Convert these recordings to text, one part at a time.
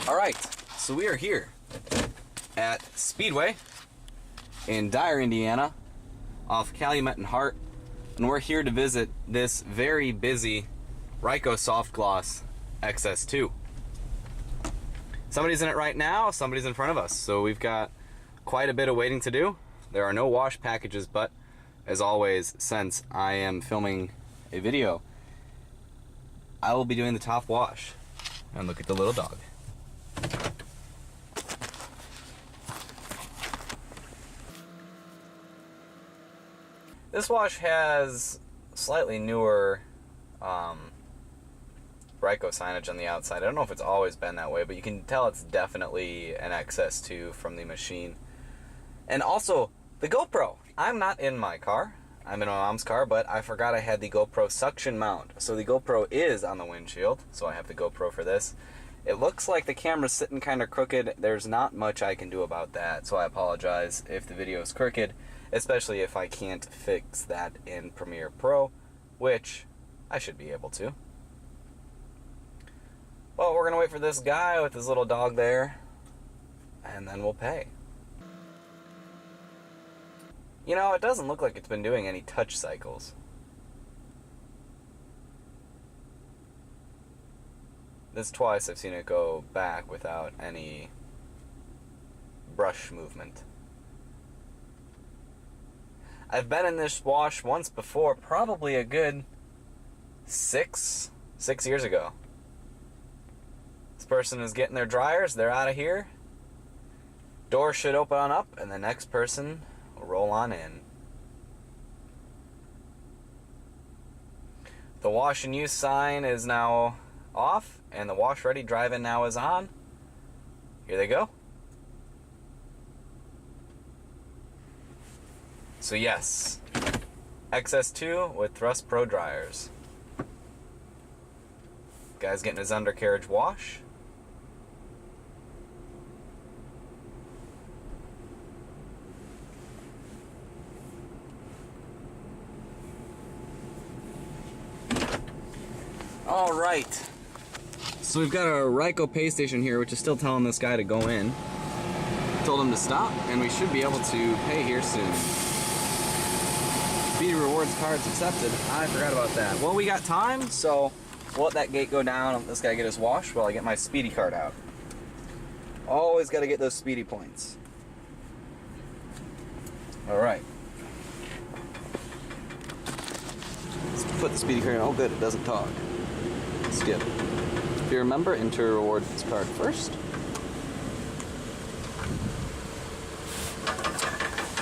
Alright, so we are here at Speedway in Dyer, Indiana, off Calumet and Hart, and we're here to visit this very busy Ryko SoftGloss XS2. Somebody's in it right now, somebody's in front of us, so we've got quite a bit of waiting to do. There are no wash packages, but as always, since I am filming a video, I will be doing the top wash. And look at the little dog. This wash has slightly newer Ryko signage on the outside. I don't know if it's always been that way, but you can tell it's definitely an XS2 from the machine. And also, the GoPro. I'm not in my car. I'm in my mom's car, but I forgot I had the GoPro suction mount. So the GoPro is on the windshield, so I have the GoPro for this. It looks like the camera's sitting kind of crooked. There's not much I can do about that, so I apologize if the video is crooked, especially if I can't fix that in Premiere Pro, which I should be able to. Well, we're gonna wait for this guy with his little dog there, and then we'll pay. You know, it doesn't look like it's been doing any touch cycles. This twice I've seen it go back without any brush movement. I've been in this wash once before, probably a good six years ago. This person is getting their dryers, they're out of here. Door should open on up, and the next person will roll on in. The wash and use sign is now off, and the wash ready drive-in now is on. Here they go. So yes, XS2 with Thrust Pro dryers. Guy's getting his undercarriage wash. All right. So we've got our Ryko pay station here, which is still telling this guy to go in. Told him to stop, and we should be able to pay here soon. Speedy rewards cards accepted. I forgot about that. Well, we got time, so we'll let that gate go down and let this guy get his wash while I get my Speedy card out. Always got to get those Speedy points. All right. Let's put the Speedy card in. Oh, good, it doesn't talk. Skip. If you remember, enter rewards card first.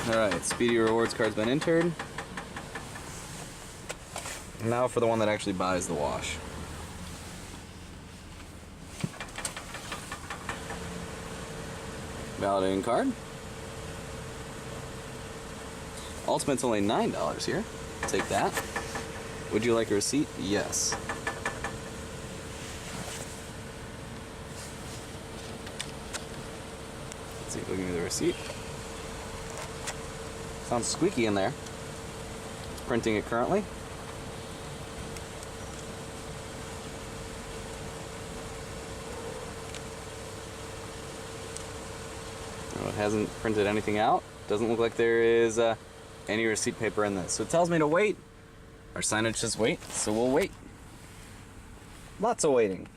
Alright, Speedy rewards card's been entered. Now for the one that actually buys the wash. Validating card. Ultimate's only $9 here. Take that. Would you like a receipt? Yes. Let's see if we can give me the receipt. Sounds squeaky in there. It's printing it currently. No, it hasn't printed anything out. Doesn't look like there is any receipt paper in this. So it tells me to wait. Our signage says wait, so we'll wait. Lots of waiting.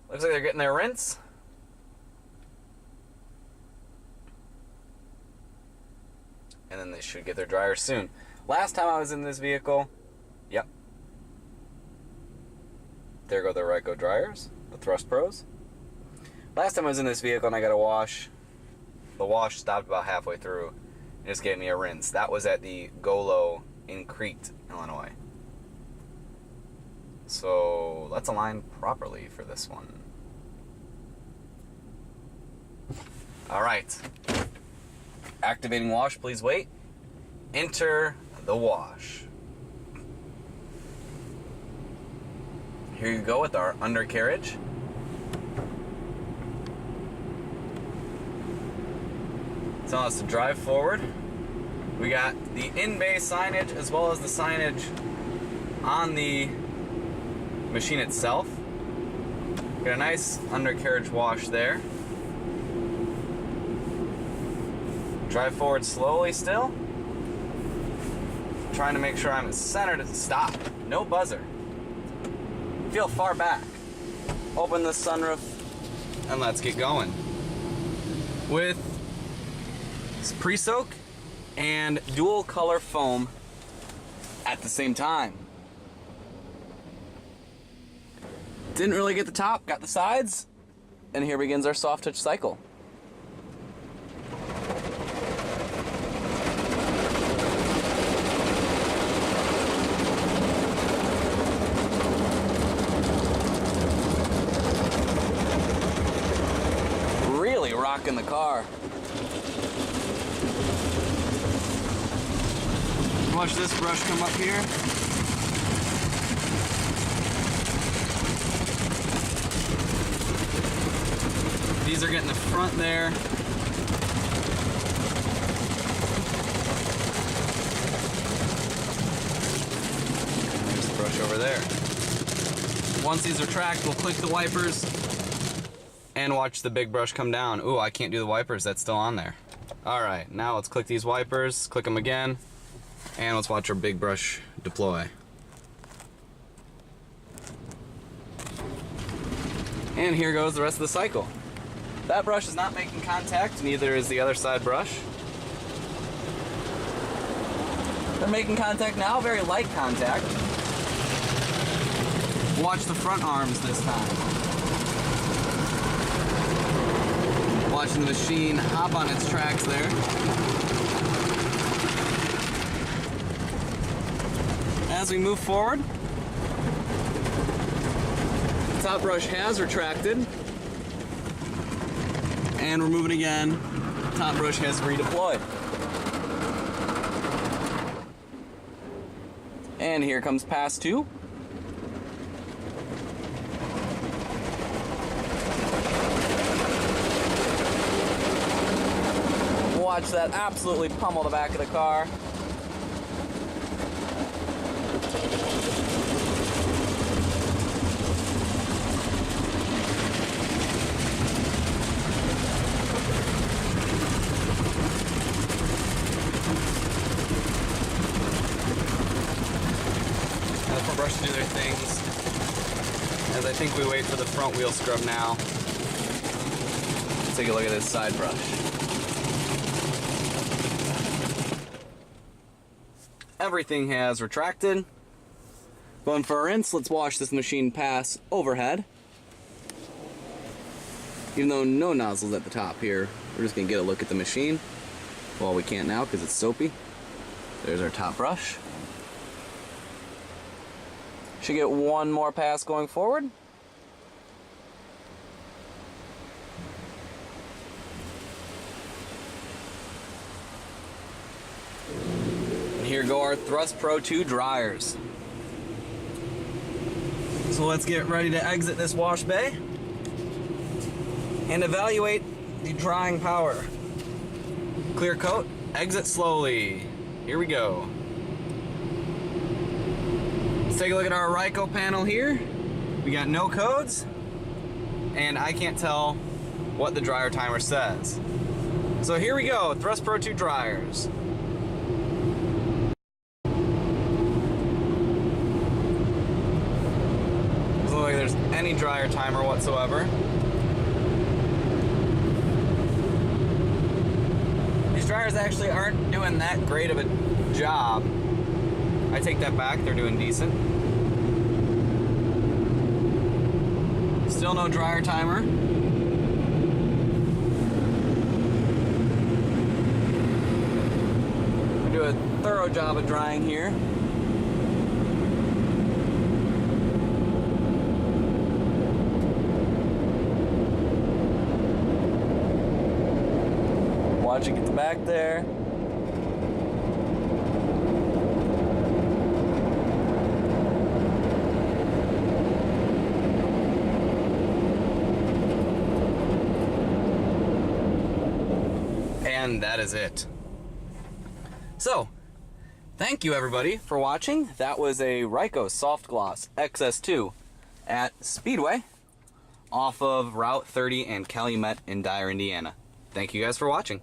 Looks like they're getting their rinse. And then they should get their dryer soon. Last time I was in this vehicle, yep. There go the Ryko dryers, the Thrust Pros. Last time I was in this vehicle and I got a wash, the wash stopped about halfway through and just gave me a rinse. That was at the Golo in Crete, Illinois. So let's align properly for this one. All right. Activating wash, please wait. Enter the wash. Here you go with our undercarriage. Telling us to drive forward. We got the in-bay signage as well as the signage on the machine itself. Got a nice undercarriage wash there. Drive forward slowly still. Trying to make sure I'm as centered as stop. No buzzer. Feel far back. Open the sunroof and let's get going. With pre-soak and dual color foam at the same time. Didn't really get the top, got the sides, and here begins our soft touch cycle. Really rocking the car. Watch this brush come up here. These are getting the front there. There's the brush over there. Once these are tracked, we'll click the wipers and watch the big brush come down. Ooh, I can't do the wipers, that's still on there. All right, now let's click these wipers, click them again. And let's watch our big brush deploy. And here goes the rest of the cycle. That brush is not making contact, neither is the other side brush. They're making contact now, very light contact. Watch the front arms this time. Watching the machine hop on its tracks there. As we move forward, the top brush has retracted, and we're moving again. Top brush has redeployed. And here comes pass 2. Watch that absolutely pummel the back of the car. Brush to do their things, as I think we wait for the front wheel scrub now. Let's take a look at this side brush. Everything has retracted. Going for a rinse, let's wash this machine pass overhead. Even though no nozzles at the top here, we're just gonna get a look at the machine. Well, we can't now because it's soapy. There's our top brush. Should get one more pass going forward. And here go our Thrust Pro 2 dryers. So let's get ready to exit this wash bay and evaluate the drying power. Clear coat, exit slowly. Here we go. Let's take a look at our Ryko panel here. We got no codes, and I can't tell what the dryer timer says. So here we go, Thrust Pro 2 dryers. Doesn't look like there's any dryer timer whatsoever. These dryers actually aren't doing that great of a job. I take that back, they're doing decent. Still no dryer timer. We do a thorough job of drying here. Watch it get the back there. And that is it. So, thank you everybody for watching. That was a Ryko SoftGloss XS2 at Speedway off of Route 30 and Calumet in Dyer, Indiana. Thank you guys for watching.